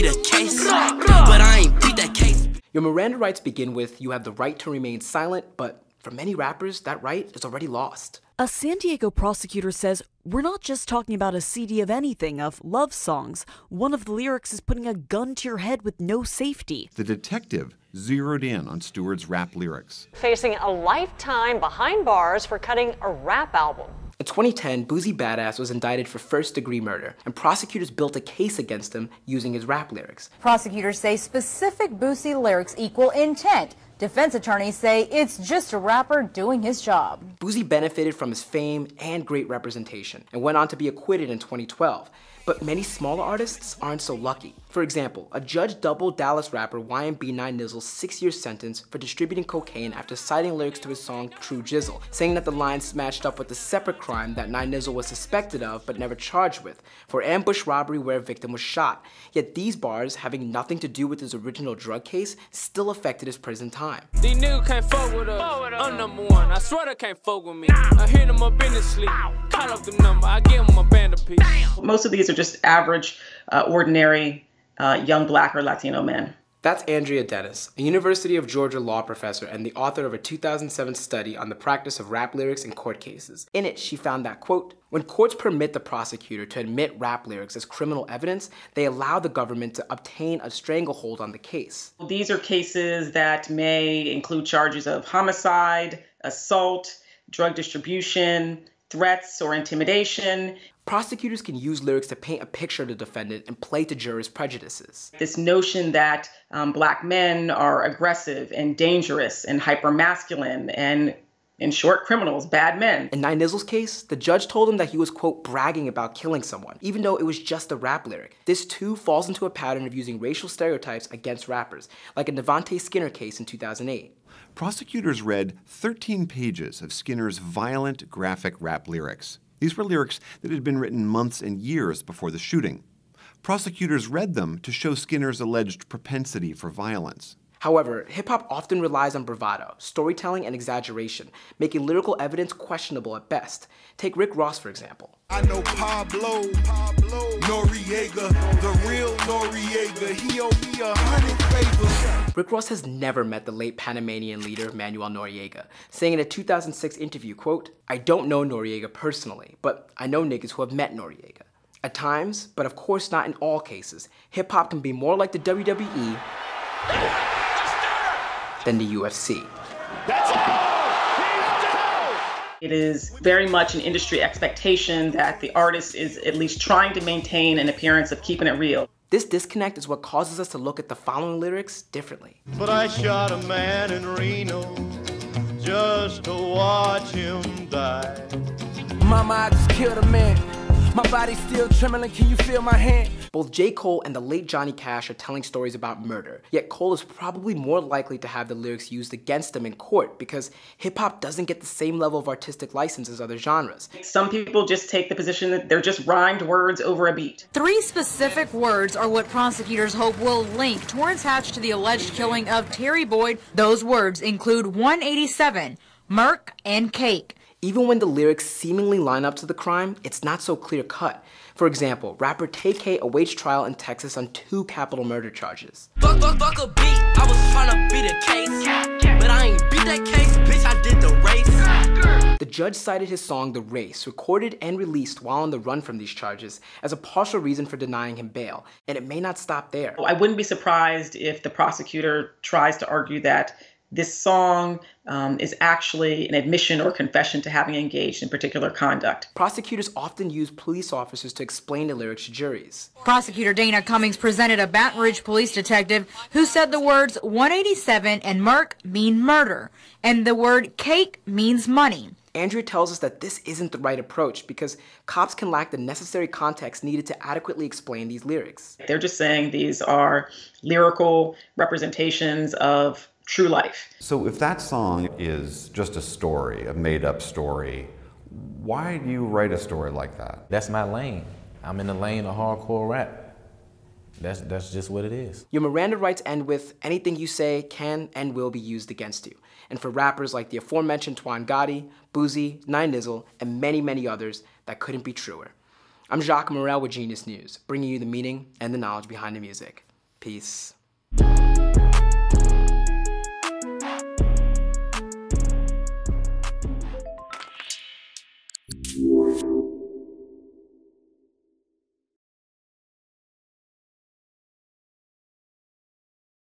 be the case, but I ain't beat that case. Your Miranda rights begin with you have the right to remain silent, but for many rappers, that right is already lost. A San Diego prosecutor says, we're not just talking about a CD of anything, of love songs. One of the lyrics is putting a gun to your head with no safety. The detective zeroed in on Stewart's rap lyrics. Facing a lifetime behind bars for cutting a rap album. In 2010, Boosie Badass was indicted for first-degree murder, and prosecutors built a case against him using his rap lyrics. Prosecutors say specific Boosie lyrics equal intent. Defense attorneys say it's just a rapper doing his job. Boosie benefited from his fame and great representation, and went on to be acquitted in 2012. But many smaller artists aren't so lucky. For example, a judge doubled Dallas rapper YMB 9 Nizzle's 6-year sentence for distributing cocaine after citing lyrics to his song True Jizzle, saying that the lines matched up with a separate crime that 9 Nizzle was suspected of but never charged with, for ambush robbery where a victim was shot. Yet these bars, having nothing to do with his original drug case, still affected his prison time. These niggas can't fuck with us. I'm number one. I swear they can't fuck with me. I hear them up in the sleep. Call up the number. I give them a band of piece. Most of these are just average, ordinary, young Black or Latino men. That's Andrea Dennis, a University of Georgia law professor and the author of a 2007 study on the practice of rap lyrics in court cases. In it, she found that, quote, when courts permit the prosecutor to admit rap lyrics as criminal evidence, they allow the government to obtain a stranglehold on the case. These are cases that may include charges of homicide, assault, drug distribution, threats or intimidation. Prosecutors can use lyrics to paint a picture of the defendant and play to jurors' prejudices. This notion that Black men are aggressive and dangerous and hypermasculine and, in short, criminals, bad men. In 9 Nizzle's case, the judge told him that he was, quote, bragging about killing someone, even though it was just a rap lyric. This too falls into a pattern of using racial stereotypes against rappers, like in Devontae Skinner case in 2008. Prosecutors read 13 pages of Skinner's violent, graphic rap lyrics. These were lyrics that had been written months and years before the shooting. Prosecutors read them to show Skinner's alleged propensity for violence. However, hip-hop often relies on bravado, storytelling, and exaggeration, making lyrical evidence questionable at best. Take Rick Ross, for example. I know Pablo Noriega, the real Noriega, he owe me 100 favors. Rick Ross has never met the late Panamanian leader Manuel Noriega, saying in a 2006 interview, quote, I don't know Noriega personally, but I know niggas who have met Noriega. At times, but of course not in all cases, hip-hop can be more like the WWE than the UFC. It is very much an industry expectation that the artist is at least trying to maintain an appearance of keeping it real. This disconnect is what causes us to look at the following lyrics differently. But I shot a man in Reno just to watch him die. Mama, I just killed a man. My body's still trembling, can you feel my hand? Both J. Cole and the late Johnny Cash are telling stories about murder, yet Cole is probably more likely to have the lyrics used against him in court because hip-hop doesn't get the same level of artistic license as other genres. Some people just take the position that they're just rhymed words over a beat. 3 specific words are what prosecutors hope will link towards Hatch to the alleged killing of Terry Boyd. Those words include 187, Merc, and Cake. Even when the lyrics seemingly line up to the crime, it's not so clear-cut. For example, rapper Tay-K awaits trial in Texas on 2 capital murder charges. Fuck a beat, I was tryna beat a case, but I ain't beat that case, bitch, I did the race. The judge cited his song The Race, recorded and released while on the run from these charges, as a partial reason for denying him bail, and it may not stop there. I wouldn't be surprised if the prosecutor tries to argue that this song is actually an admission or confession to having engaged in particular conduct. Prosecutors often use police officers to explain the lyrics to juries. Prosecutor Dana Cummings presented a Baton Rouge police detective who said the words 187 and Merc mean murder, and the word cake means money. Andrea tells us that this isn't the right approach because cops can lack the necessary context needed to adequately explain these lyrics. They're just saying these are lyrical representations of true life. So if that song is just a story, a made-up story, why do you write a story like that? That's my lane. I'm in the lane of hardcore rap. That's just what it is. Your Miranda rights end with anything you say can and will be used against you. And for rappers like the aforementioned Twine Gotti, Boosie, 9 Nizzle, and many, many others, that couldn't be truer. I'm Jacques Morel with Genius News, bringing you the meaning and the knowledge behind the music. Peace.